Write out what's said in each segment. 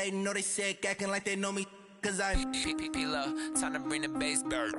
They know they sick, acting like they know me, cause I'm P-P-P-Lo, time to bring the bass bird.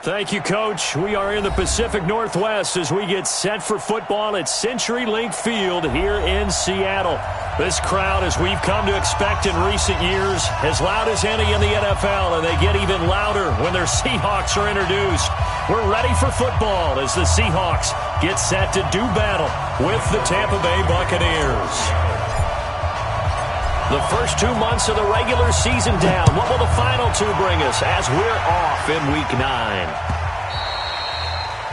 Thank you, Coach. We are in the Pacific Northwest as we get set for football at CenturyLink Field here in Seattle. This crowd, as we've come to expect in recent years, as loud as any in the NFL, and they get even louder when their Seahawks are introduced. We're ready for football as the Seahawks get set to do battle with the Tampa Bay Buccaneers. The first 2 months of the regular season down. What will the final two bring us as we're off in Week 9?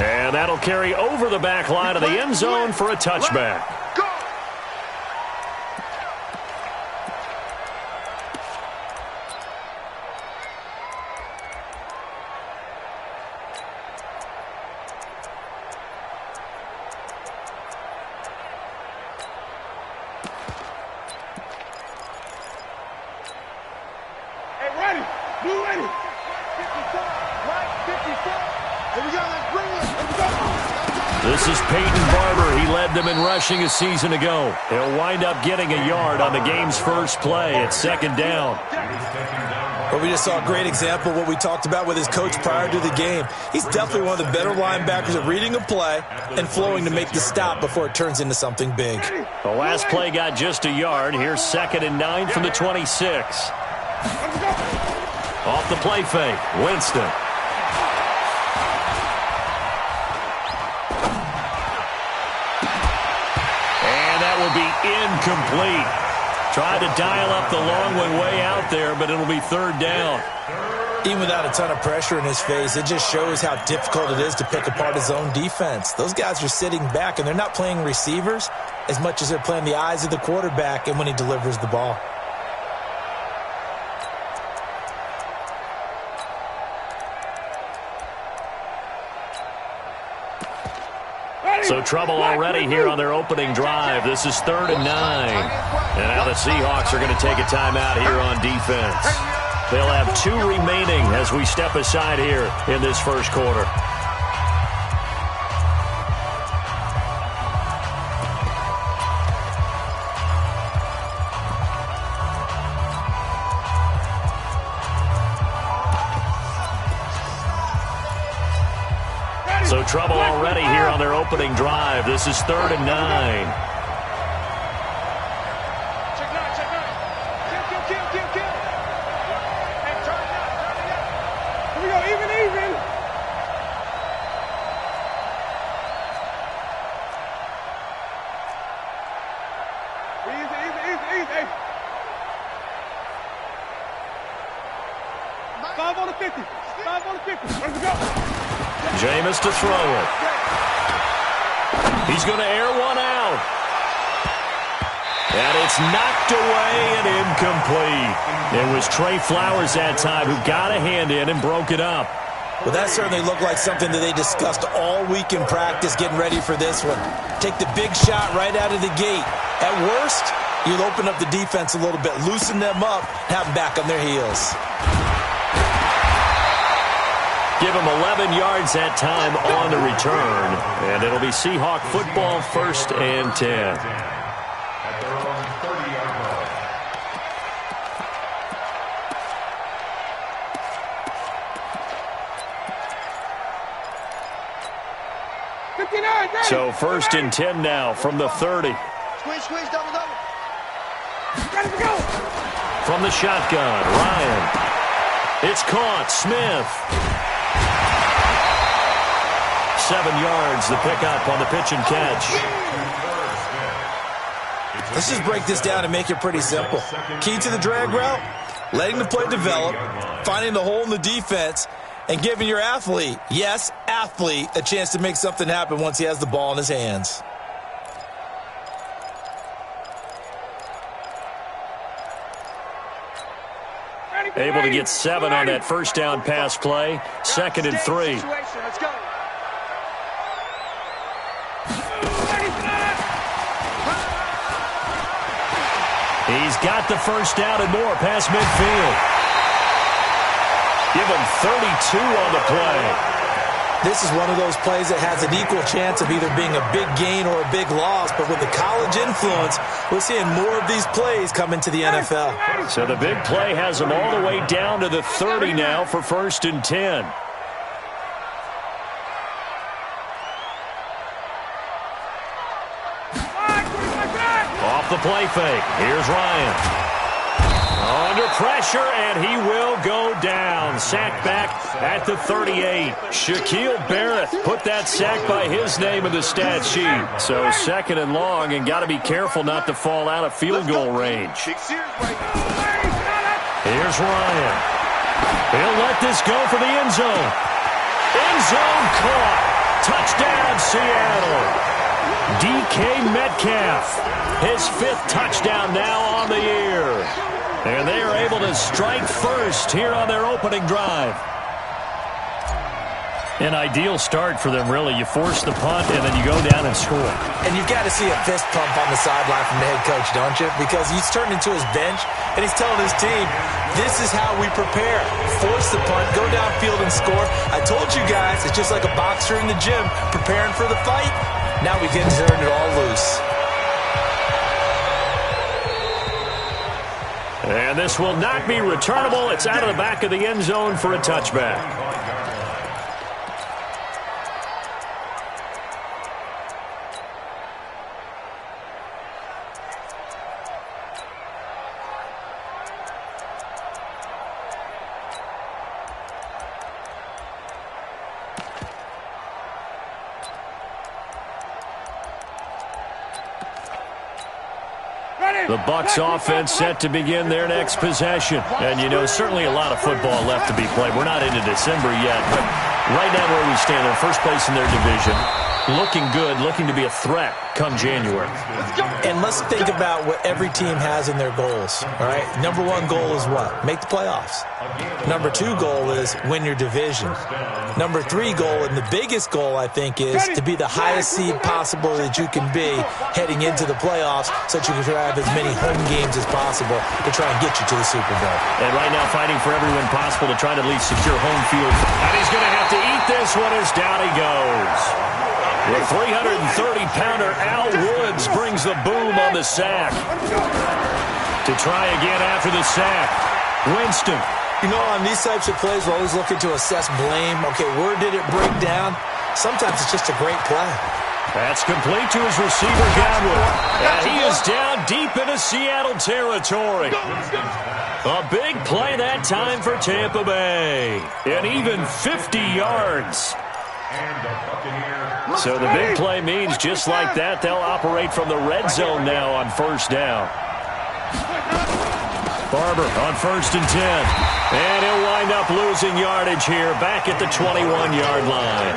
And that'll carry over the back line of the end zone for a touchback. This is Peyton Barber. He led them in rushing a season ago. He'll wind up getting a yard on the game's first play at second down. Well, we just saw a great example of what we talked about with his coach prior to the game. He's definitely one of the better linebackers at reading a play and flowing to make the stop before it turns into something big. The last play got just a yard. Here's 2nd and 9 from the 26. Off the play fake, Winston. Will be incomplete. Tried to dial up the long one way out there, but it'll be 3rd down. Even without a ton of pressure in his face, it just shows how difficult it is to pick apart his own defense. Those guys are sitting back, and they're not playing receivers as much as they're playing the eyes of the quarterback and when he delivers the ball. So trouble already here on their opening drive. This is 3rd and 9. And now the Seahawks are going to take a timeout here on defense. They'll have 2 remaining as we step aside here in this first quarter. So trouble already here on their opening drive. This is 3rd and 9. Check 9, check 9. Kill. Hey, turn it up. Here we go, even. Easy. 5 on the 50. 5 on the 50. Let's go. Jameis to throw it. He's going to air one out. And it's knocked away and incomplete. It was Trey Flowers that time who got a hand in and broke it up. Well, that certainly looked like something that they discussed all week in practice, getting ready for this one. Take the big shot right out of the gate. At worst, you'll open up the defense a little bit, loosen them up, have them back on their heels. Give them 11 yards that time on the return. And it'll be Seahawk football, 1st and 10. So 1st and 10 now from the 30. Squeeze, double. Ready to go. From the shotgun, Ryan. It's caught, Smith. 7 yards, the pickup on the pitch and catch. Let's just break this down and make it pretty simple. Key to the drag route, letting the play develop, finding the hole in the defense, and giving your athlete, yes, athlete, a chance to make something happen once he has the ball in his hands. Able to get 7 on that first down pass play. 2nd and 3. Let's go. He's got the first down and more past midfield. Give him 32 on the play. This is one of those plays that has an equal chance of either being a big gain or a big loss, but with the college influence, we're seeing more of these plays come into the NFL. So the big play has them all the way down to the 30 now for 1st and 10. Off the play fake. Here's Ryan. Under pressure, and he will go down. Sack back at the 38. Shaquille Barrett put that sack by his name in the stat sheet. So 2nd and long, and got to be careful not to fall out of field goal range. Here's Ryan. He'll let this go for the end zone. End zone caught. Touchdown, Seattle. DK Metcalf, his 5th touchdown now on the year. And they are able to strike first here on their opening drive. An ideal start for them, really. You force the punt, and then you go down and score. And you've got to see a fist pump on the sideline from the head coach, don't you? Because he's turned into his bench, and he's telling his team, this is how we prepare. Force the punt, go downfield and score. I told you guys, it's just like a boxer in the gym preparing for the fight. Now we can turn it all loose. And this will not be returnable. It's out of the back of the end zone for a touchback. The Bucs offense set to begin their next possession. And, you know, certainly a lot of football left to be played. We're not into December yet, but right now where we stand, they're first place in their division. Looking good, looking to be a threat come January. And let's think about what every team has in their goals, all right? Number 1 goal is what? Make the playoffs. Number 2 goal is win your division. Number 3 goal, and the biggest goal, I think, is to be the highest seed possible that you can be heading into the playoffs so that you can have as many home games as possible to try and get you to the Super Bowl. And right now fighting for every win possible to try to at least secure home field. And he's going to have to eat this one as down he goes. The 330-pounder Al Woods brings the boom on the sack. To try again after the sack, Winston. You know, on these types of plays, we're always looking to assess blame. Okay, where did it break down? Sometimes it's just a great play. That's complete to his receiver, Godwin. And he is down deep into Seattle territory. A big play that time for Tampa Bay. And even 50 yards. So the big play means just like that, they'll operate from the red zone now on first down. Barber on 1st and 10. And he'll wind up losing yardage here back at the 21-yard line.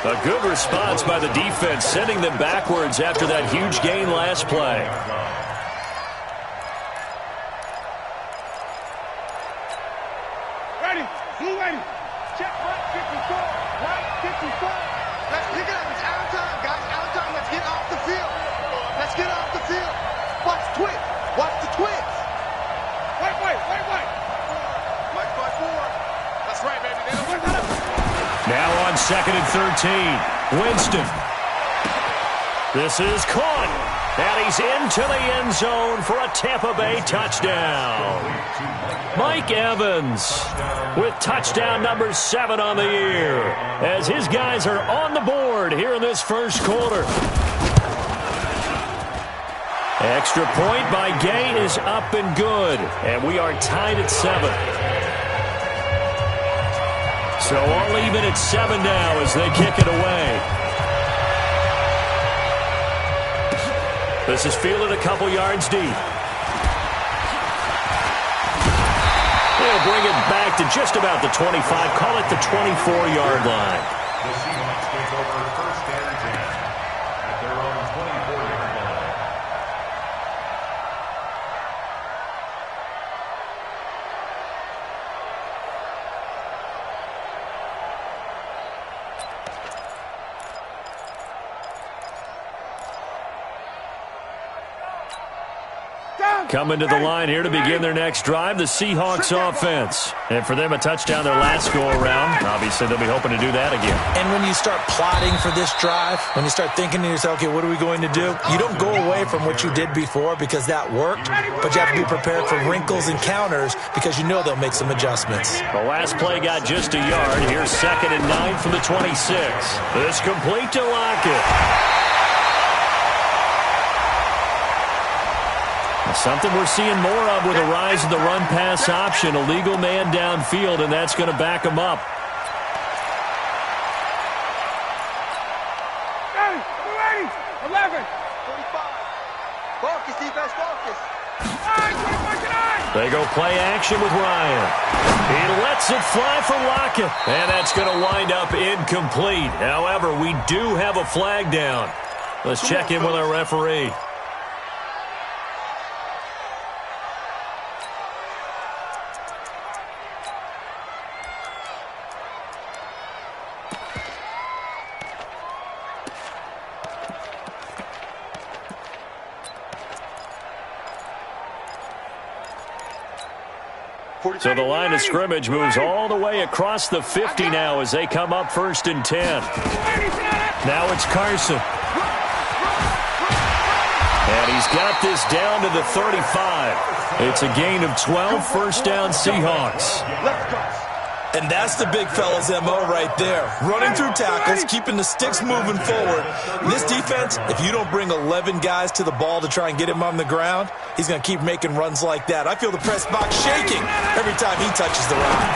A good response by the defense, sending them backwards after that huge gain last play. Blue 80. Check right 54. Right 54. Let's pick it up. It's out of time, guys. Out of time. Let's get off the field. Let's get off the field. Watch the twins. Watch the twins. Wait. Watch by 4. That's right, baby. They don't Wait, Now on 2nd and 13. Winston. This is caught. And he's into the end zone for a Tampa Bay touchdown. Mike Evans with touchdown number 7 on the year as his guys are on the board here in this first quarter. Extra point by Gay is up and good, and we are tied at 7. So all even at 7 now as they kick it away. This is fielded a couple yards deep. They'll bring it back to just about the 25, call it the 24-yard line. The Seahawks take over 1st and 10 at their own 24-yard line. Coming to the line here to begin their next drive, the Seahawks offense. And for them, a touchdown their last go-around. Obviously, they'll be hoping to do that again. And when you start plotting for this drive, when you start thinking to yourself, okay, what are we going to do? You don't go away from what you did before because that worked, but you have to be prepared for wrinkles and counters because you know they'll make some adjustments. The last play got just a yard. Here's 2nd and 9 from the 26. This complete to Lockett. Something we're seeing more of with the rise of the run-pass option. A legal man downfield, and that's going to back him up. Hey, Blue 80. 11. 45. Focus, defense, focus. They go play action with Ryan. He lets it fly for Lockett, and that's going to wind up incomplete. However, we do have a flag down. Let's check in with our referee. So the line of scrimmage moves all the way across the 50 now as they come up 1st and 10. Now it's Carson. And he's got this down to the 35. It's a gain of 12, 1st down Seahawks. And that's the big fella's MO right there. Running through tackles, keeping the sticks moving forward. This defense, if you don't bring 11 guys to the ball to try and get him on the ground, he's going to keep making runs like that. I feel the press box shaking every time he touches the rock.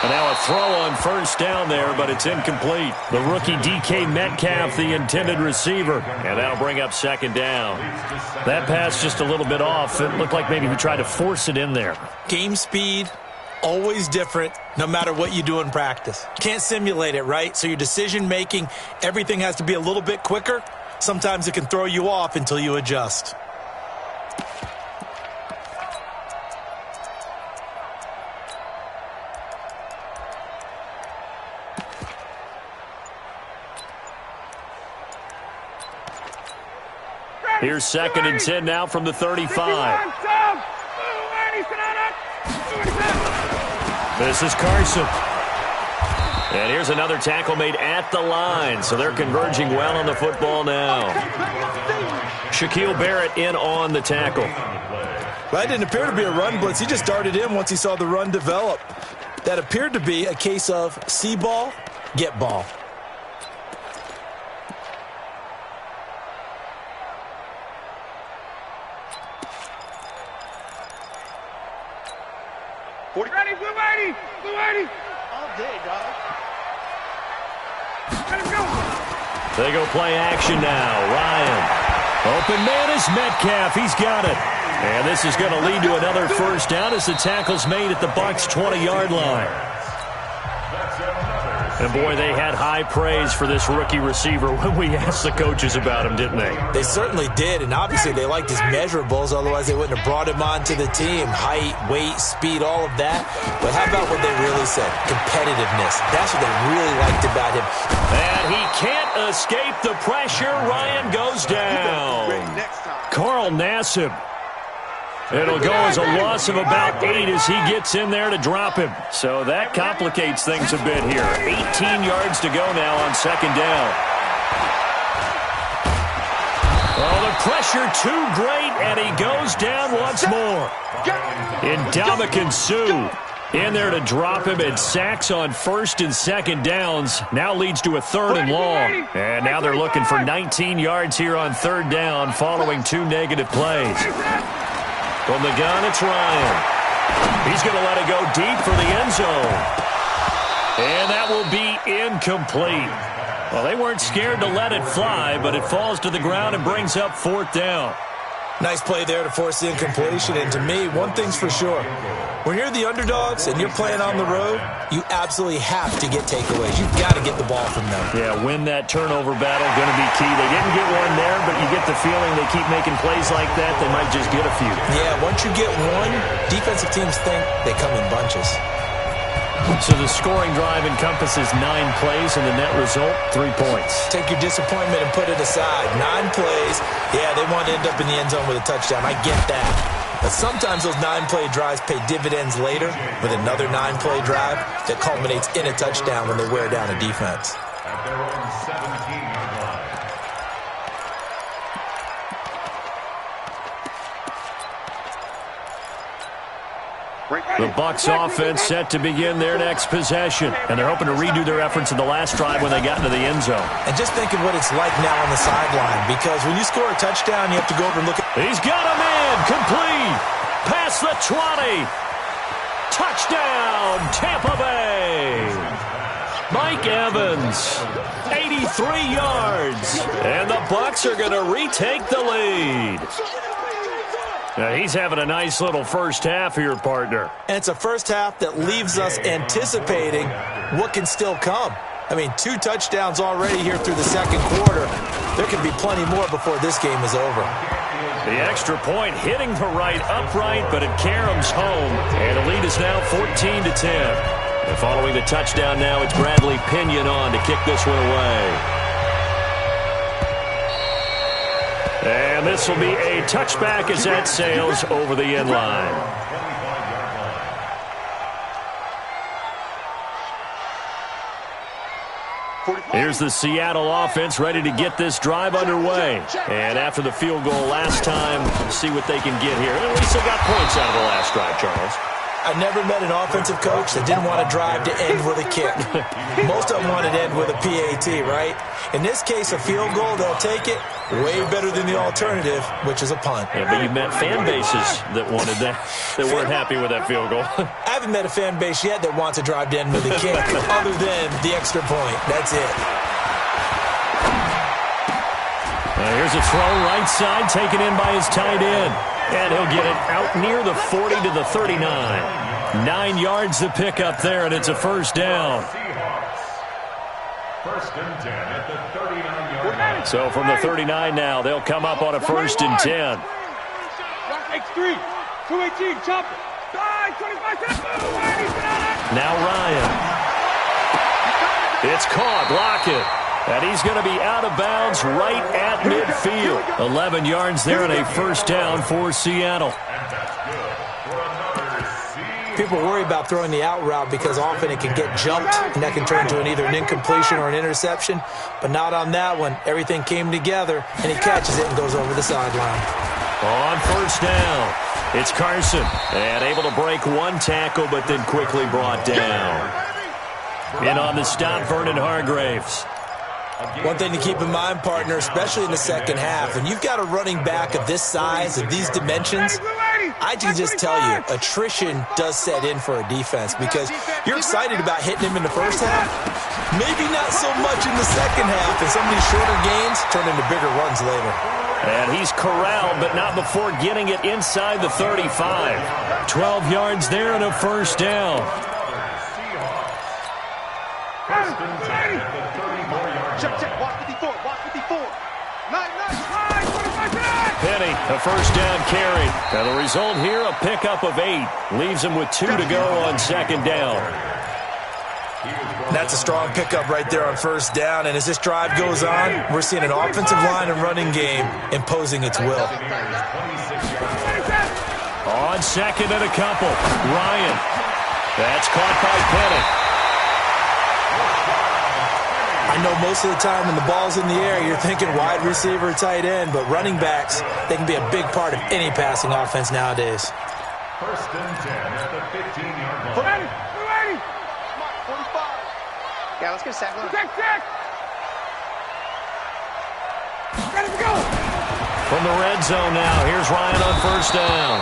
And now a throw on 1st down there, but it's incomplete. The rookie DK Metcalf, the intended receiver. And that'll bring up 2nd down. That pass just a little bit off. It looked like maybe he tried to force it in there. Game speed. Always different, no matter what you do in practice. Can't simulate it, right? So your decision-making, everything has to be a little bit quicker. Sometimes it can throw you off until you adjust. Here's 2nd and 10 now from the 35. This is Carson. And here's another tackle made at the line. So they're converging well on the football now. Shaquille Barrett in on the tackle. That didn't appear to be a run blitz. He just darted in once he saw the run develop. That appeared to be a case of see ball, get ball. Ready, Blue 80. Blue 80. All day, dog. Let him go. They go play action now. Ryan. Open man is Metcalf. He's got it. And this is going to lead to another 1st down as the tackle's made at the Bucs' 20-yard line. And, boy, they had high praise for this rookie receiver when we asked the coaches about him, didn't they? They certainly did, and obviously they liked his measurables. Otherwise, they wouldn't have brought him onto the team. Height, weight, speed, all of that. But how about what they really said? Competitiveness. That's what they really liked about him. And he can't escape the pressure. Ryan goes down. Carl Nassib. It'll go as a loss of about 8 as he gets in there to drop him. So that complicates things a bit here. 18 yards to go now on second down. Oh, the pressure too great, and he goes down once more. Ndamukong Suh in there to drop him, and sacks on first and second downs. Now leads to a third and long. And now they're looking for 19 yards here on third down following 2 negative plays. From the gun, it's Ryan. He's going to let it go deep for the end zone. And that will be incomplete. Well, they weren't scared to let it fly, but it falls to the ground and brings up fourth down. Nice play there to force the incompletion. And to me, one thing's for sure. When you're the underdogs and you're playing on the road, you absolutely have to get takeaways. You've got to get the ball from them. Yeah, win that turnover battle, going to be key. They didn't get one there, but you get the feeling they keep making plays like that, they might just get a few. Yeah, once you get one, defensive teams think they come in bunches. So the scoring drive encompasses 9 plays, and the net result, 3 points. Take your disappointment and put it aside. 9 plays. Yeah, they want to end up in the end zone with a touchdown. I get that. But sometimes those 9-play drives pay dividends later with another 9-play drive that culminates in a touchdown when they wear down a defense. At their own 17-yard line. The Bucs offense set to begin their next possession, and they're hoping to redo their efforts in the last drive when they got into the end zone. And just think of what it's like now on the sideline, because when you score a touchdown, you have to go over and look at... He's got him in, complete, past the 20. Touchdown, Tampa Bay. Mike Evans, 83 yards, and the Bucs are going to retake the lead. Now, he's having a nice little first half here, partner. And it's a first half that leaves us anticipating what can still come. I mean, 2 touchdowns already here through the second quarter. There could be plenty more before this game is over. The extra point hitting the right upright, but it caroms home. And the lead is now 14-10. And following the touchdown now, it's Bradley Pinion on to kick this one away. And this will be a touchback as that sails over the end line. Here's the Seattle offense ready to get this drive underway. And after the field goal last time, see what they can get here. At least they got points out of the last drive, Charles. I never met an offensive coach that didn't want to drive to end with a kick. Most of them wanted to end with a PAT, right? In this case, a field goal, they'll take it. Way better than the alternative, which is a punt. Yeah, but you met fan bases that wanted that, that weren't happy with that field goal. I haven't met a fan base yet that wants to drive to end with a kick other than the extra point. That's it. Here's a throw right side, taken in by his tight end. And he'll get it out near the 40 to the 39. 9 yards to pick up there, and it's a first down. First and 10 at the 39-yard line. So from the 39 now, they'll come up on a first and 10. X3, 218, chop it. 25 seconds. Now Ryan. It's caught, block it. And he's going to be out of bounds right at midfield. 11 yards there and a first down for Seattle. People worry about throwing the out route because often it can get jumped, and that can turn into either an incompletion or an interception. But not on that one. Everything came together, and he catches it and goes over the sideline. On first down, it's Carson. And able to break one tackle, but then quickly brought down. In on the stop, Vernon Hargreaves. One thing to keep in mind, partner, especially in the second half, when you've got a running back of this size, of these dimensions, I can just tell you, attrition does set in for a defense because you're excited about hitting him in the first half, maybe not so much in the second half, and some of these shorter gains turn into bigger runs later. And he's corralled, but not before getting it inside the 35. 12 yards there and a first down. First and Penny, a first down carry. Now the result here, a pickup of 8. Leaves him with 2 to go on second down. That's a strong pickup right there on first down, and as this drive goes on, we're seeing an offensive line and running game imposing its will. On second and a couple, Ryan. That's caught by Penny. I know most of the time when the ball's in the air, you're thinking wide receiver, tight end, but running backs, they can be a big part of any passing offense nowadays. First and 10 at the 15-yard line. Ready. 45. Yeah, let's get a sack. Check. Ready to go. From the red zone now, here's Ryan on first down.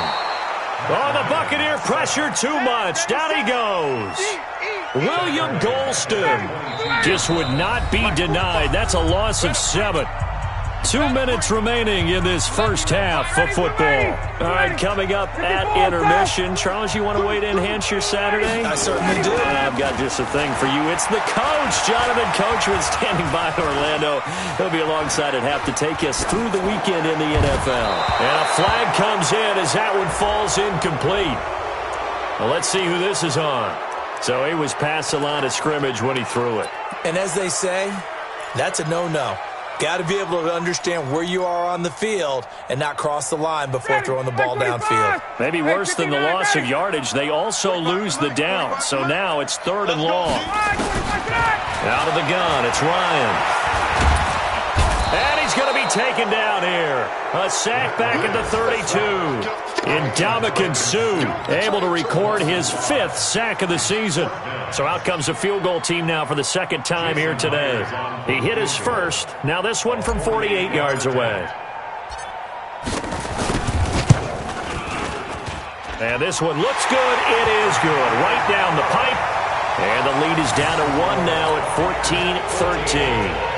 Oh, the Buccaneer pressure too much. Down he goes. William Golston just would not be denied. That's a loss of 7. 2 minutes remaining in this first half of football. All right, coming up at intermission. Charles, you want to wait to enhance your Saturday? I certainly do. I've got just a thing for you. It's the coach, Jonathan Coachman, standing by in Orlando. He'll be alongside at half to take us through the weekend in the NFL. And a flag comes in as that one falls incomplete. Well, let's see who this is on. So he was past the line of scrimmage when he threw it. And as they say, that's a no-no. Got to be able to understand where you are on the field and not cross the line before throwing the ball downfield. Maybe worse than the loss of yardage, they also lose the down. So now it's 3rd and long. Out of the gun, it's Ryan. And he's going to be taken down here. A sack back at the 32. Ndamukong Suh able to record his 5th sack of the season. So out comes a field goal team now for the second time here today. He hit his first. Now this one from 48 yards away. And this one looks good. It is good. Right down the pipe. And the lead is down to 1 now at 14-13.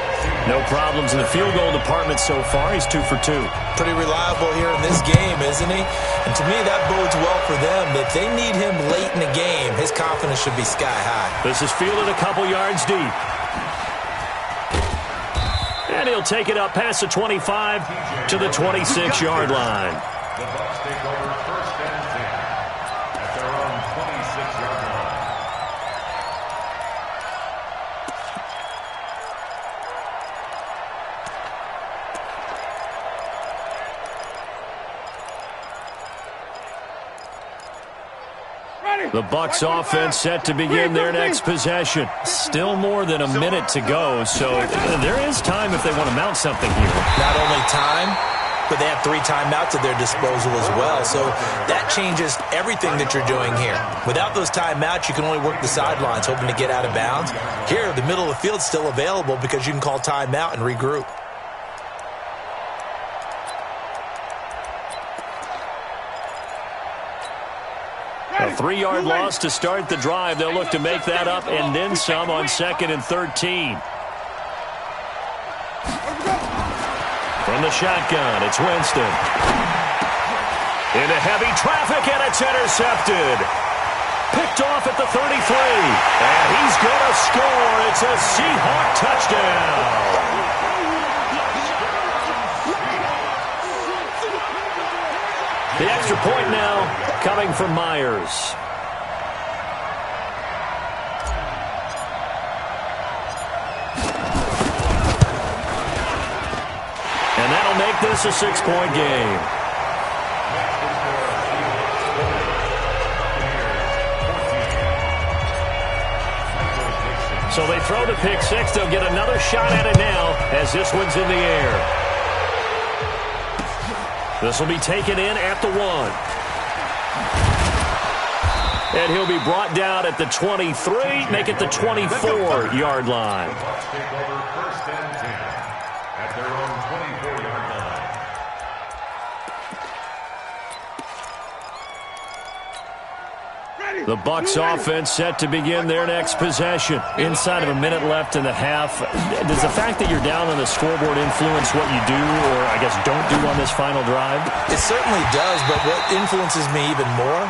No problems in the field goal department so far. He's 2 for 2. Pretty reliable here in this game, isn't he? And to me, that bodes well for them. If they need him late in the game, his confidence should be sky high. This is fielded a couple yards deep. And he'll take it up past the 25 to the 26-yard line. The Bucs take over first and 10 at their own 26-yard line. The Bucs offense set to begin their next possession. Still more than a minute to go, so there is time if they want to mount something here. Not only time, but they have 3 timeouts at their disposal as well. So that changes everything that you're doing here. Without those timeouts, you can only work the sidelines, hoping to get out of bounds. Here, the middle of the field's still available because you can call timeout and regroup. A 3-yard loss to start the drive. They'll look to make that up and then some on 2nd and 13. From the shotgun, it's Winston. Into heavy traffic, and it's intercepted. Picked off at the 33. And he's going to score. It's a Seahawk touchdown. The extra point now coming from Myers. And that'll make this a 6-point game. So they throw the pick 6. They'll get another shot at it now as this one's in the air. This will be taken in at the 1. And he'll be brought down at the 23, make it the 24-yard line. The Bucs take over first and 10 at their own 24-yard line. The Bucs offense set to begin their next possession. Inside of a minute left in the half. Does the fact that you're down on the scoreboard influence what you do or, I guess, don't do on this final drive? It certainly does, but what influences me even more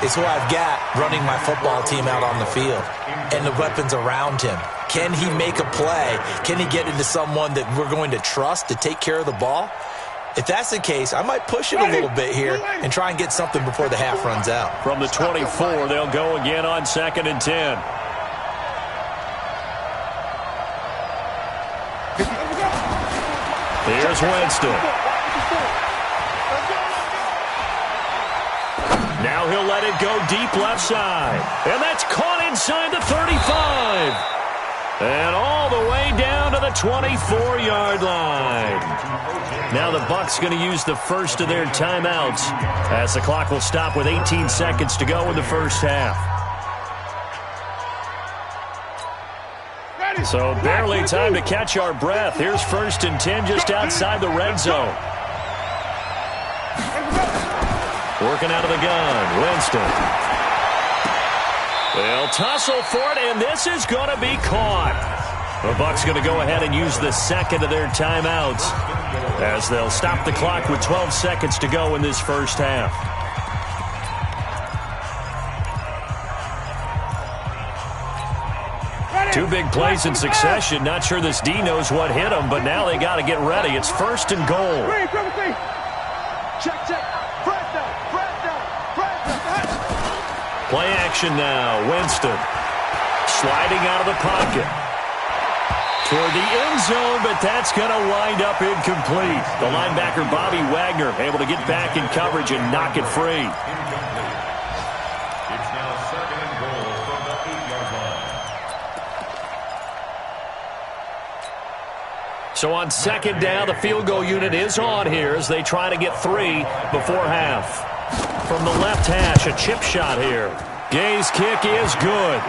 is who I've got running my football team out on the field and the weapons around him. Can he make a play? Can he get into someone that we're going to trust to take care of the ball? If that's the case, I might push it a little bit here and try and get something before the half runs out. From the 24, they'll go again on 2nd and 10. Here's Winston. Now he'll let it go deep left side. And that's caught inside the 35. And all the way down to the 24-yard line. Now the Bucs going to use the first of their timeouts as the clock will stop with 18 seconds to go in the first half. So barely time to catch our breath. Here's 1st and 10 just outside the red zone. Working out of the gun, Winston. They'll tussle for it, and this is going to be caught. The Bucs going to go ahead and use the second of their timeouts as they'll stop the clock with 12 seconds to go in this first half. Two big plays in succession. Not sure this D knows what hit him, but now they got to get ready. It's 1st and goal. Check, check. Play action now. Winston sliding out of the pocket toward the end zone, but that's going to wind up incomplete. The linebacker, Bobby Wagner, able to get back in coverage and knock it free. It's now 2nd and goal from the 8-yard line. So on 2nd down, the field goal unit is on here as they try to get 3 before half. From the left hash, a chip shot here. Gay's kick is good.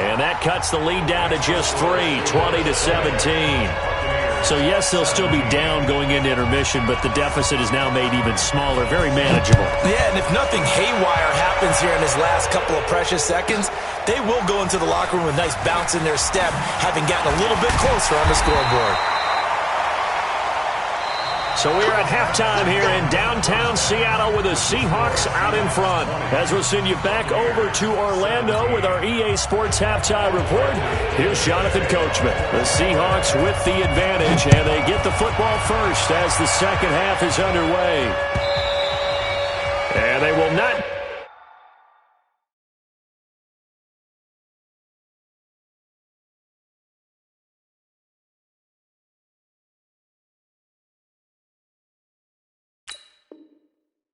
And that cuts the lead down to just 3, 20-17. So, yes, they'll still be down going into intermission, but the deficit is now made even smaller, very manageable. Yeah, and if nothing haywire happens here in his last couple of precious seconds, they will go into the locker room with a nice bounce in their step, having gotten a little bit closer on the scoreboard. So we're at halftime here in downtown Seattle with the Seahawks out in front. As we'll send you back over to Orlando with our EA Sports Halftime Report, here's Jonathan Coachman. The Seahawks with the advantage, and they get the football first as the second half is underway. And they will not...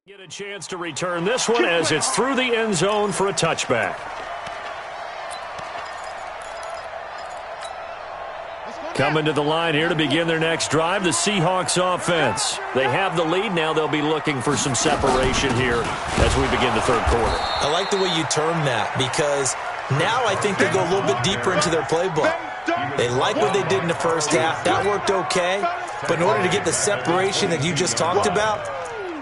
get a chance to return this one as it's through the end zone for a touchback. Coming to the line here to begin their next drive, the Seahawks offense. They have the lead. Now they'll be looking for some separation here as we begin the third quarter. I like the way you term that because now I think they go a little bit deeper into their playbook. They like what they did in the first half. That worked okay. But in order to get the separation that you just talked about,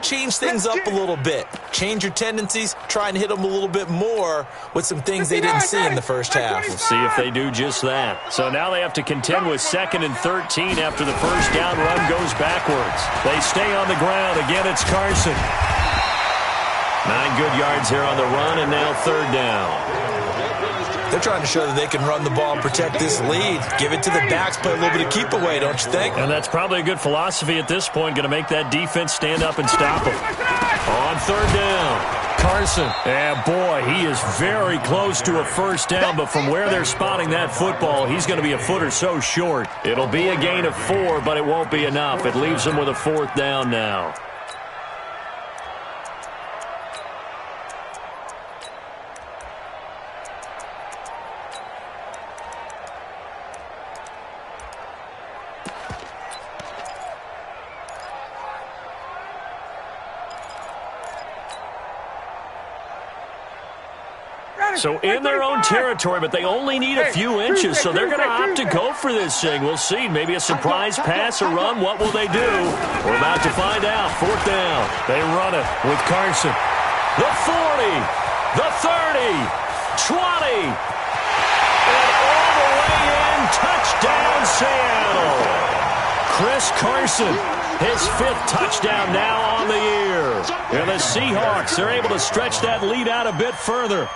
change things up a little bit. Change your tendencies. Try and hit them a little bit more with some things they didn't see in the first half. We'll see if they do just that. So now they have to contend with 2nd and 13 after the first down run goes backwards. They stay on the ground. Again, it's Carson. 9 good yards here on the run, and now 3rd down. They're trying to show that they can run the ball and protect this lead. Give it to the backs, play a little bit of keep away, don't you think? And that's probably a good philosophy at this point. Going to make that defense stand up and stop them. On 3rd down, Carson. And boy, he is very close to a first down, but from where they're spotting that football, he's going to be a foot or so short. It'll be a gain of 4, but it won't be enough. It leaves them with a 4th down now. So in their own territory, but they only need a few inches, so they're going to opt to go for this thing. We'll see. Maybe a surprise pass or run. What will they do? We're about to find out. 4th down. They run it with Carson. The 40, the 30, 20, and all the way in. Touchdown, Seattle. Chris Carson, his 5th touchdown now on the year. And the Seahawks, they're able to stretch that lead out a bit further.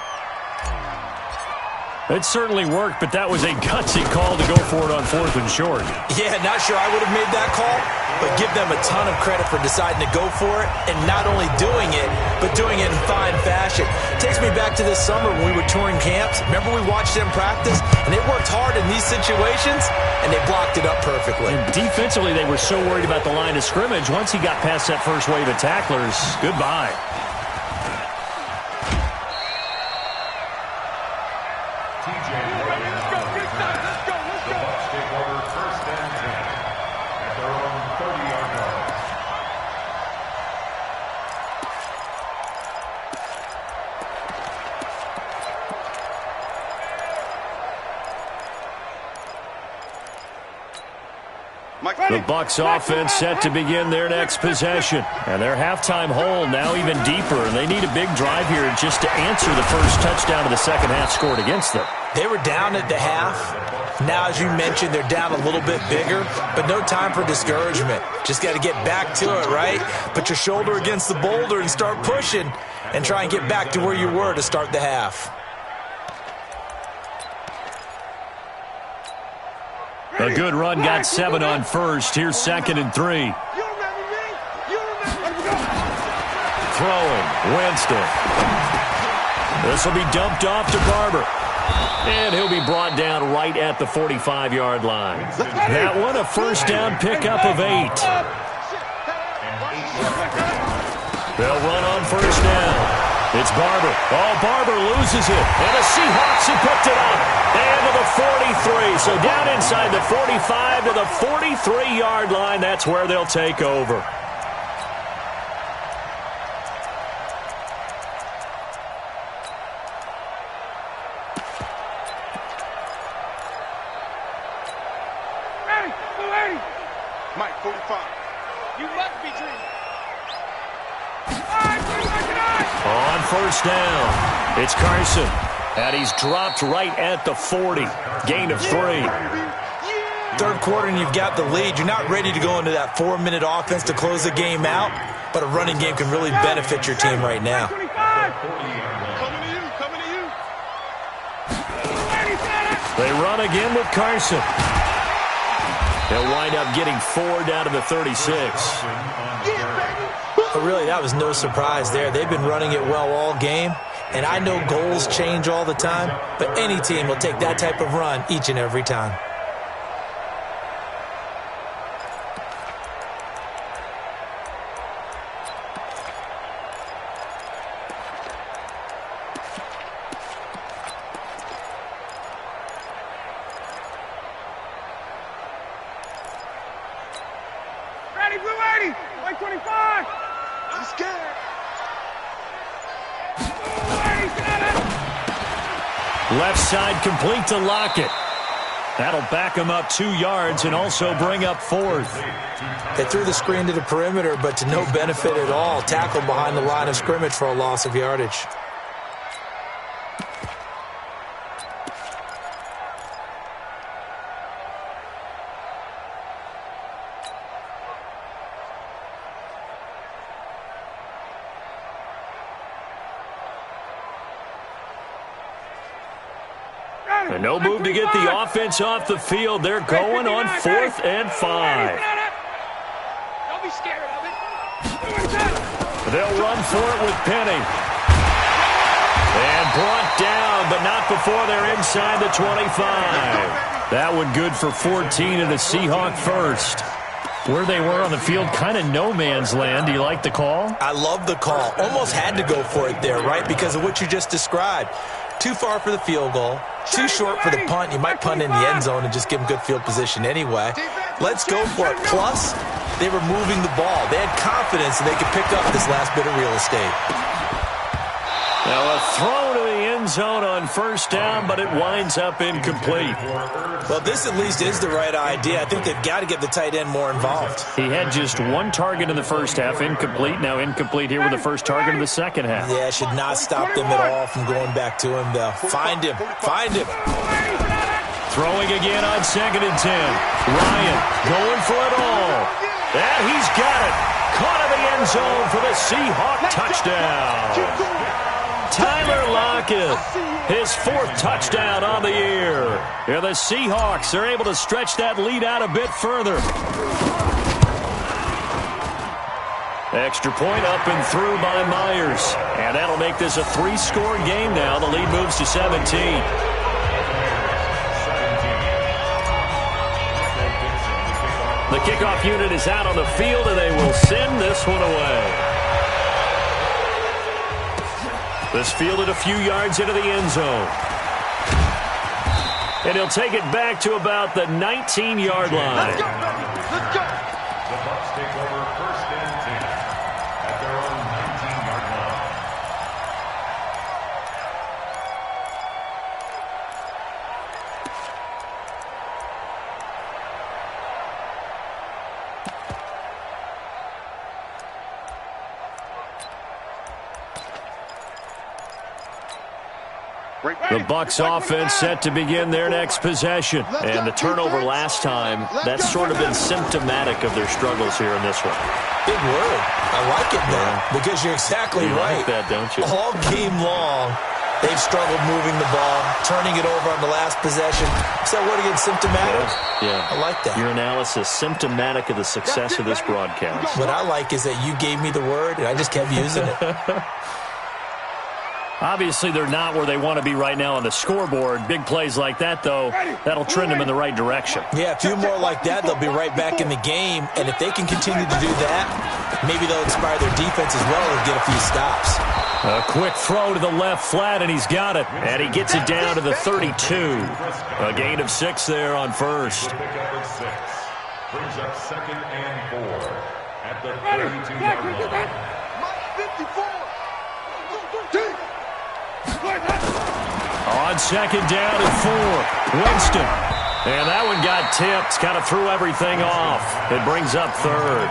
It certainly worked, but that was a gutsy call to go for it on 4th and short. Yeah, not sure I would have made that call, but give them a ton of credit for deciding to go for it and not only doing it, but doing it in fine fashion. Takes me back to this summer when we were touring camps. Remember we watched them practice, and they worked hard in these situations, and they blocked it up perfectly. And defensively, they were so worried about the line of scrimmage. Once he got past that first wave of tacklers, goodbye. The Bucs offense set to begin their next possession. And their halftime hole now even deeper. And they need a big drive here just to answer the first touchdown of the second half scored against them. They were down at the half. Now, as you mentioned, they're down a little bit bigger, but no time for discouragement. Just got to get back to it, right? Put your shoulder against the boulder and start pushing and try and get back to where you were to start the half. A good run got 7 on first. Here's 2nd and 3. Throwing, Winston. This will be dumped off to Barber. And he'll be brought down right at the 45-yard line. That one a first down pickup of 8. They'll run on first down. It's Barber. Oh, Barber loses it. And the Seahawks have picked it up. And to the 43. So down inside the 45 to the 43-yard line. That's where they'll take over. Mike, 45. You must be dreaming. On first down, it's Carson. And he's dropped right at the 40. Gain of 3. Third quarter and you've got the lead. You're not ready to go into that 4-minute offense to close the game out, but a running game can really benefit your team right now. Coming to you, coming to you. They run again with Carson. They'll wind up getting 4 down to the 36. But really, that was no surprise there. They've been running it well all game. And I know goals change all the time, but any team will take that type of run each and every time. Ready, blue 80, white 25. I'm scared. Left side complete to Lockett. That'll back him up 2 yards and also bring up 4th. They threw the screen to the perimeter, but to no benefit at all. Tackled behind the line of scrimmage for a loss of yardage. And no move to get the offense off the field. They're going on 4th and 5. Don't be scared of it. They'll run for it with Penny. And brought down, but not before they're inside the 25. That one good for 14 and a Seahawk first. Where they were on the field, kind of no man's land. Do you like the call? I love the call. Almost had to go for it there, right? Because of what you just described. Too far for the field goal. Too short for the punt. You might punt in the end zone and just give them good field position anyway. Let's go for it. Plus, they were moving the ball. They had confidence that they could pick up this last bit of real estate. Now a throw to the end zone on first down, but it winds up incomplete. Well, this at least is the right idea. I think they've got to get the tight end more involved. He had just 1 target in the first half, incomplete. Now incomplete here with the first target of the second half. Yeah, should not stop them at all from going back to him, though. Find him. Find him. Throwing again on 2nd and 10. Ryan going for it all. And he's got it. Caught in the end zone for the Seahawk touchdown. Tyler Lockett, his 4th touchdown on the year. Yeah, the Seahawks are able to stretch that lead out a bit further. Extra point up and through by Myers. And that'll make this a 3-score game now. The lead moves to 17. The kickoff unit is out on the field, and they will send this one away. This fielded a few yards into the end zone. And he'll take it back to about the 19-yard line. Let's go, baby. Let's go. The Bucs take over 1st and 10 at their own 19-yard line. The Bucs offense set to begin their next possession. And the turnover last time, that's sort of been symptomatic of their struggles here in this one. Big word. I like it now because you're exactly right. You like that, don't you? All game long, they've struggled moving the ball, turning it over on the last possession. Is that word again, symptomatic? Yeah. I like that. Your analysis, symptomatic of the success of this broadcast. What I like is that you gave me the word, and I just kept using it. Obviously, they're not where they want to be right now on the scoreboard. Big plays like that, though, that'll trend them in the right direction. Yeah, a few more like that, they'll be right back in the game. And if they can continue to do that, maybe they'll inspire their defense as well and get a few stops. A quick throw to the left flat, and he's got it. And he gets it down to the 32. A gain of 6 there on first. Brings up 2nd and 4 at the 32-yard line. Mike 54. On 2nd down and 4, Winston. And that one got tipped, kind of threw everything off. It brings up 3rd.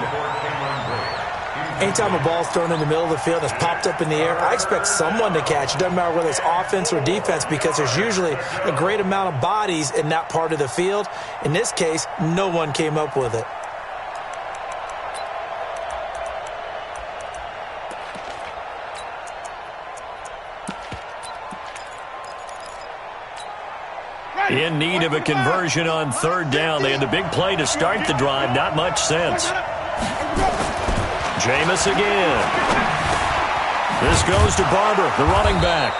Anytime a ball's thrown in the middle of the field and it's popped up in the air, I expect someone to catch. It doesn't matter whether it's offense or defense because there's usually a great amount of bodies in that part of the field. In this case, no one came up with it. In need of a conversion on 3rd down. They had the big play to start the drive. Not much sense. Jameis again. This goes to Barber, the running back.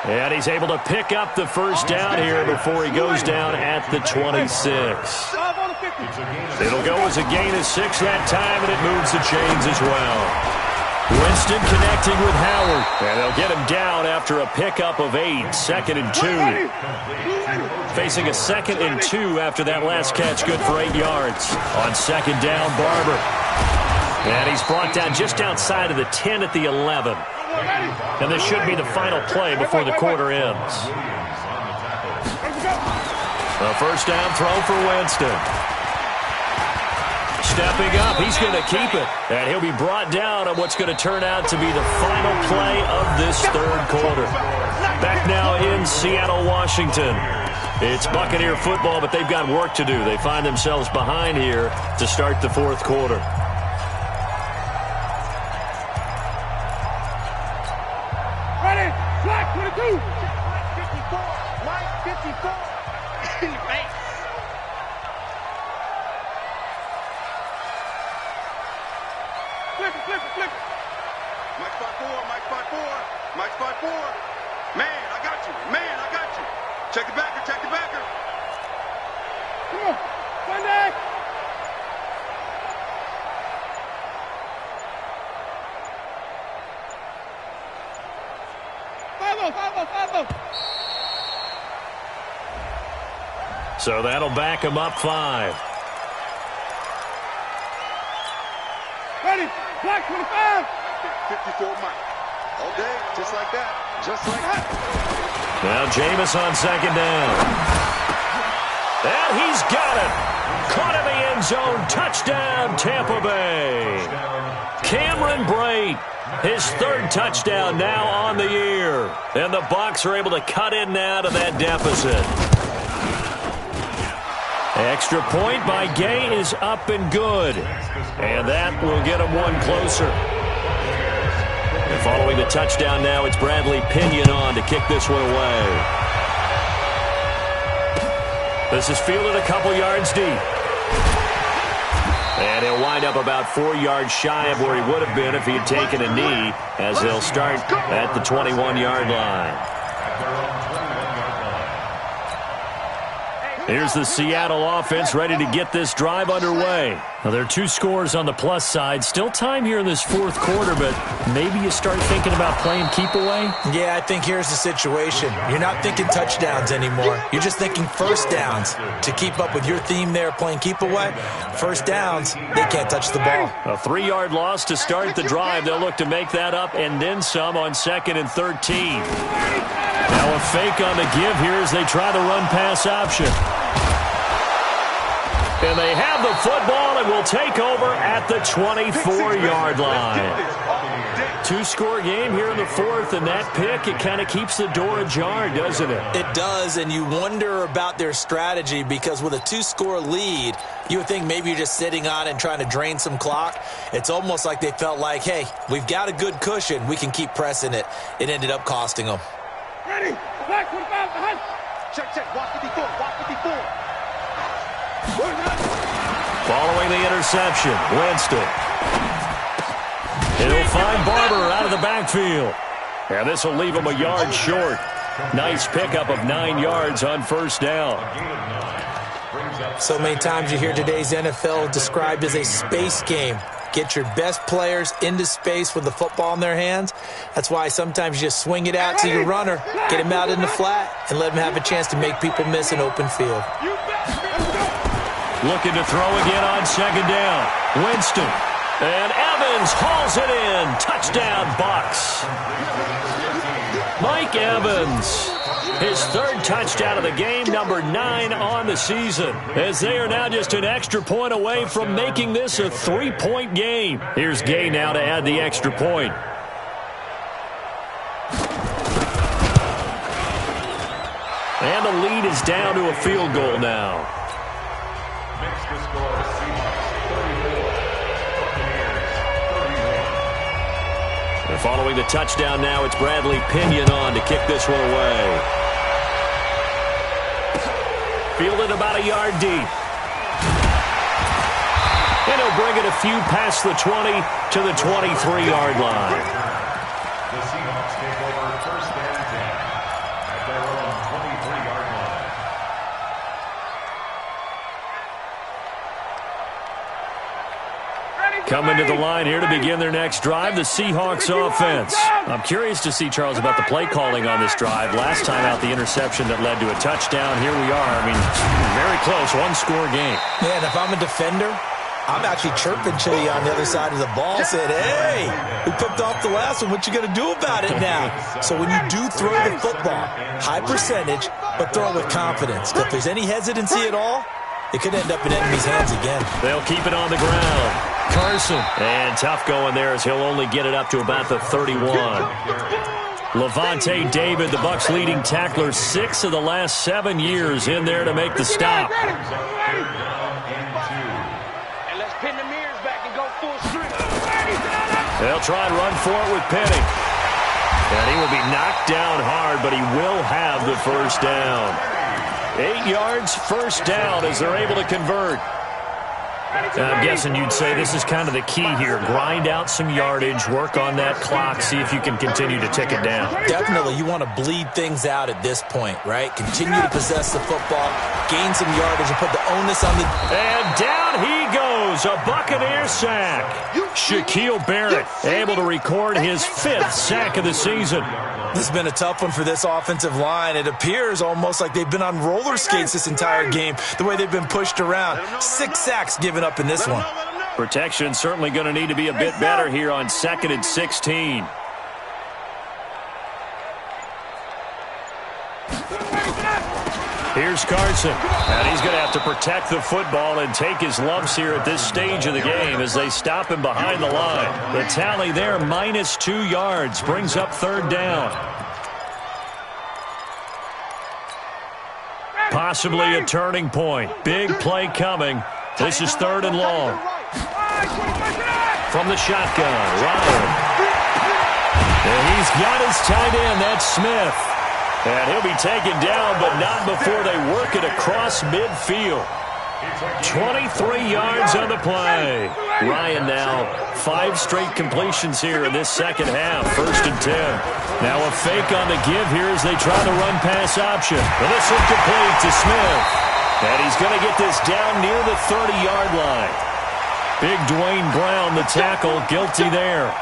And he's able to pick up the first down here before he goes down at the 26. It'll go as a gain of 6 that time, and it moves the chains as well. Winston connecting with Howard. And they'll get him down after a pickup of 8. 2nd and 2. Facing a 2nd and 2 after that last catch. Good for 8 yards. On 2nd down, Barber. And he's brought down just outside of the 10 at the 11. And this should be the final play before the quarter ends. A first down throw for Winston. Stepping up, he's going to keep it. And he'll be brought down on what's going to turn out to be the final play of this 3rd quarter. Back now in Seattle, Washington. It's Buccaneer football, but they've got work to do. They find themselves behind here to start the 4th quarter. Ready, black 22. Mike 54. In the face. Flip it. Mike 5-4, Mike 5-4, Mike 5-4. Man, I got you. Check the backer. Come on, Sunday. Five. So that'll back him up 5. Ready, black 25. 54 Mike. All day, just like that. Now Jameis on 2nd down. And he's got it. Caught in the end zone. Touchdown, Tampa Bay. Cameron Brate, his 3rd touchdown now on the year. And the Bucs are able to cut in now to that deficit. Extra point by Gay is up and good. And that will get him one closer. And following the touchdown now, it's Bradley Pinion on to kick this one away. This is fielded a couple yards deep. And he'll wind up about 4 yards shy of where he would have been if he had taken a knee, as they'll start at the 21-yard line. Here's the Seattle offense ready to get this drive underway. Now, there are 2 scores on the plus side. Still time here in this fourth quarter, but maybe you start thinking about playing keep away? Yeah, I think here's the situation. You're not thinking touchdowns anymore. You're just thinking first downs. To keep up with your theme there, playing keep away, first downs, they can't touch the ball. A 3-yard loss to start the drive. They'll look to make that up and then some on 2nd and 13. Now a fake on the give here as they try the run-pass option. And they have the football and will take over at the 24-yard line. 2-score game here in the fourth, and that pick, it kind of keeps the door ajar, doesn't it? It does, and you wonder about their strategy because with a 2-score lead, you would think maybe you're just sitting on it and trying to drain some clock. It's almost like they felt like, hey, we've got a good cushion. We can keep pressing it. It ended up costing them. Ready. Black 25 behind. Check. Watch 54. Watch 54. Following the interception, Winston. He'll find Barber out of the backfield. And this will leave him a yard short. Nice pickup of 9 yards on first down. So many times you hear today's NFL described as a space game. Get your best players into space with the football in their hands. That's why sometimes you just swing it out to your runner, get him out in the flat, and let him have a chance to make people miss an open field. Looking to throw again on 2nd down. Winston. And Evans hauls it in. Touchdown, Bucs. Mike Evans. His 3rd touchdown of the game, number 9 on the season, as they are now just an extra point away from making this a 3-point game. Here's Gay now to add the extra point. And the lead is down to a field goal now. Makes the score Seahawks 34, Buccaneers 31. And following the touchdown now, it's Bradley Pinion on to kick this one away. Fielded about a yard deep. And he'll bring it a few past the 20 to the 23-yard line. The Seahawks take over 1st and 10 at their own 23-yard line. Coming to the line here to begin their next drive, the Seahawks offense. I'm curious to see, Charles, about the play calling on this drive. Last time out, the interception that led to a touchdown. Here we are. I mean, very close, 1-score game. Yeah, and if I'm a defender, I'm actually chirping to you on the other side of the ball, saying, hey, we picked off the last one. What you going to do about it now? So when you do throw the football, high percentage, but throw it with confidence. If there's any hesitancy at all, it could end up in enemy's hands again. They'll keep it on the ground. Carson. And tough going there as he'll only get it up to about the 31. Levante David, the Bucs' leading tackler, 6 of the last 7 years in there to make the stop. And let's pin the mirrors back and go full strength. They'll try and run for it with Penny. And he will be knocked down hard, but he will have the first down. 8 yards, first down as they're able to convert. I'm guessing you'd say this is kind of the key here. Grind out some yardage, work on that clock, see if you can continue to tick it down. Definitely, you want to bleed things out at this point, right? Continue to possess the football, gain some yardage, and put the onus on the... And down he goes, a Buccaneer sack. Shaquille Barrett able to record his 5th sack of the season. This has been a tough one for this offensive line. It appears almost like they've been on roller skates this entire game, the way they've been pushed around. 6 sacks given up in this one. Protection certainly going to need to be a bit better here on 2nd and 16. Here's Carson, and he's going to have to protect the football and take his lumps here at this stage of the game as they stop him behind the line. The tally there, -2 yards, brings up 3rd down. Possibly a turning point. Big play coming. This is 3rd and long. From the shotgun, Ryan. And he's got his tight end, that's Smith. And he'll be taken down, but not before they work it across midfield. 23 yards on the play. Ryan now 5 straight completions here in this second half. 1st and 10. Now a fake on the give here as they try the run-pass option. And this one complete to Smith. And he's going to get this down near the 30-yard line. Big Dwayne Brown, the tackle, guilty there.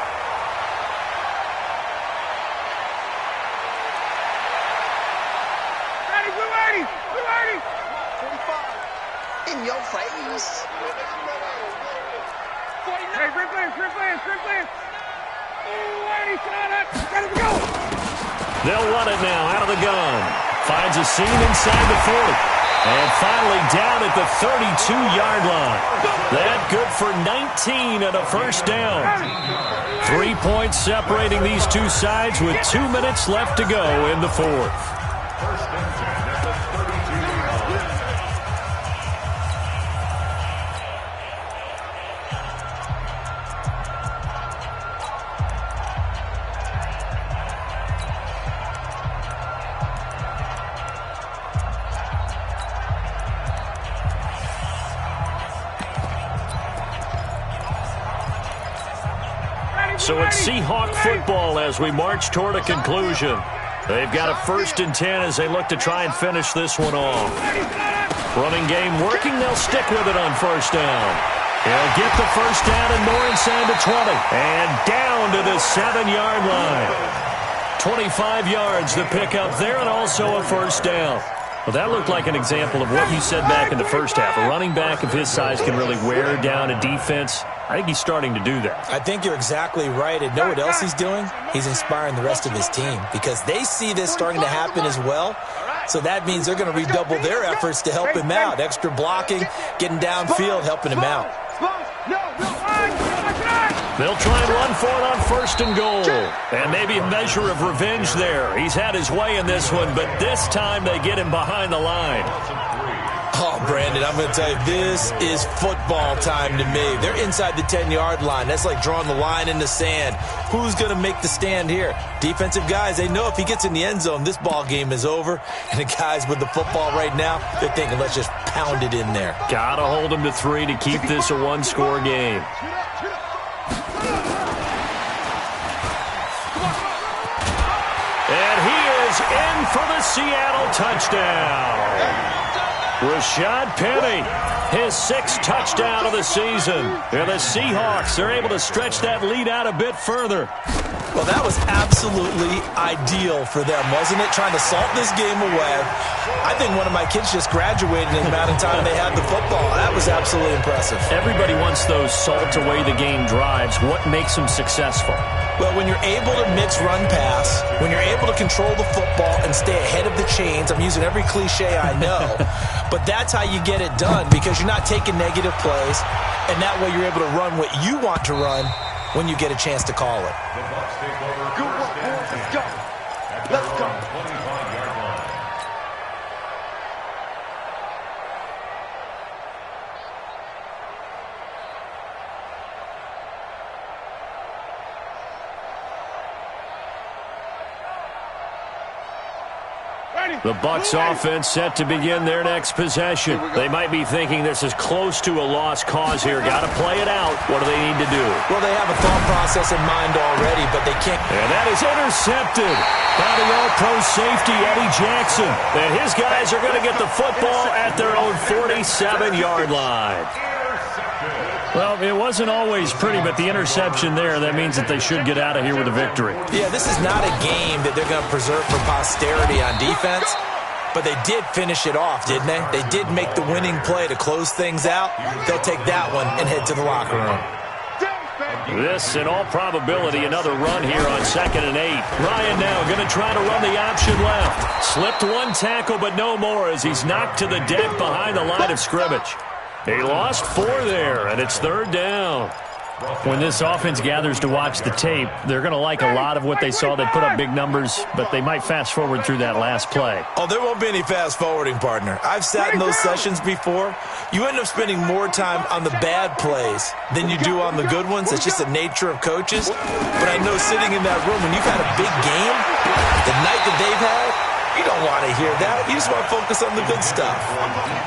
In your face. Hey, grip in. Oh, 80, shot up. Ready to go. They'll run it now out of the gun. Finds a seam inside the 40. And finally down at the 32-yard line. That good for 19 and a 1st down. 3 points separating these two sides with 2 minutes left to go in the 4th. So it's Seahawk football as we march toward a conclusion. They've got a 1st and 10 as they look to try and finish this one off. Running game working. They'll stick with it on 1st down. He'll get the 1st down and more inside the 20. And down to the 7-yard line. 25 yards to pick up there and also a 1st down. Well, that looked like an example of what you said back in the first half. A running back of his size can really wear down a defense. I think he's starting to do that. I think you're exactly right. And know what else he's doing? He's inspiring the rest of his team because they see this starting to happen as well. So that means they're going to redouble their efforts to help him out. Extra blocking, getting downfield, helping him out. They'll try and run for it on 1st and goal. And maybe a measure of revenge there. He's had his way in this one, but this time they get him behind the line. Oh, Brandon, I'm going to tell you, this is football time to me. They're inside the 10-yard line. That's like drawing the line in the sand. Who's going to make the stand here? Defensive guys, they know if he gets in the end zone, this ball game is over. And the guys with the football right now, they're thinking, let's just pound it in there. Got to hold him to 3 to keep this a 1-score game. And he is in for the Seattle touchdown. Rashad Penny, his 6th touchdown of the season. And the Seahawks are able to stretch that lead out a bit further. Well, that was absolutely ideal for them, wasn't it? Trying to salt this game away. I think one of my kids just graduated in the amount of time they had the football. That was absolutely impressive. Everybody wants those salt away the game drives. What makes them successful? Well, when you're able to mix run-pass, when you're able to control the football and stay ahead of the chains, I'm using every cliche I know, but that's how you get it done because you're not taking negative plays, and that way you're able to run what you want to run when you get a chance to call it. Good work, boys. Let's go. Let's go. The Bucs offense set to begin their next possession. They might be thinking this is close to a lost cause here. Got to play it out. What do they need to do? Well, they have a thought process in mind already, but they can't. And that is intercepted by the all-pro safety, Eddie Jackson. And his guys are going to get the football at their own 47-yard line. Well, it wasn't always pretty, but the interception there, that means that they should get out of here with a victory. Yeah, this is not a game that they're going to preserve for posterity on defense, but they did finish it off, didn't they? They did make the winning play to close things out. They'll take that one and head to the locker room. This, in all probability, another run here on 2nd and 8. Ryan now going to try to run the option left. Slipped one tackle, but no more as he's knocked to the deck behind the line of scrimmage. He lost 4 there, and it's 3rd down. When this offense gathers to watch the tape, they're going to like a lot of what they saw. They put up big numbers, but they might fast forward through that last play. Oh, there won't be any fast forwarding, partner. I've sat in those sessions before. You end up spending more time on the bad plays than you do on the good ones. It's just the nature of coaches. But I know sitting in that room, when you've had a big game, the night that they've had, You don't want to hear that. You just want to focus on the good stuff.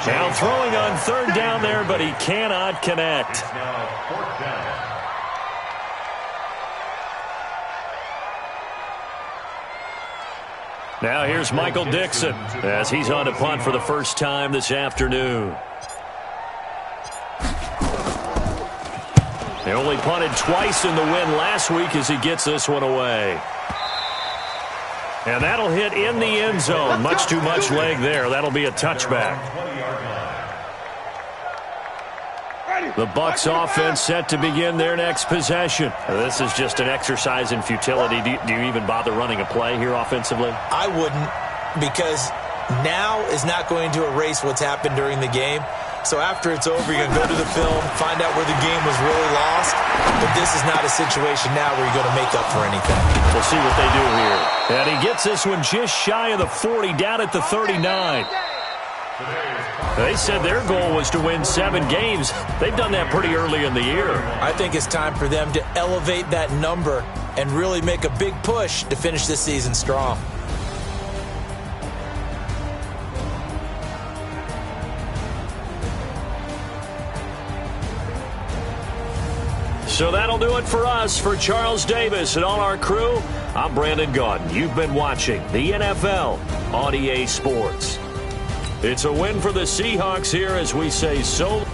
Now throwing on third down there, but he cannot connect. Now fourth down. Now here's Michael Dixon as he's on to punt for the first time this afternoon. They only punted twice in the win last week as he gets this one away. And that'll hit in the end zone. Much too much leg there. That'll be a touchback. The Bucs offense set to begin their next possession. This is just an exercise in futility. Do you even bother running a play here offensively? I wouldn't, because now is not going to erase what's happened during the game. So after it's over, you're going to go to the film, find out where the game was really lost. But this is not a situation now where you're going to make up for anything. We'll see what they do here. And he gets this one just shy of the 40, down at the 39. They said their goal was to win 7 games. They've done that pretty early in the year. I think it's time for them to elevate that number and really make a big push to finish this season strong. So that'll do it for us. For Charles Davis and all our crew, I'm Brandon Gaudin. You've been watching the NFL on EA Sports. It's a win for the Seahawks here as we say so.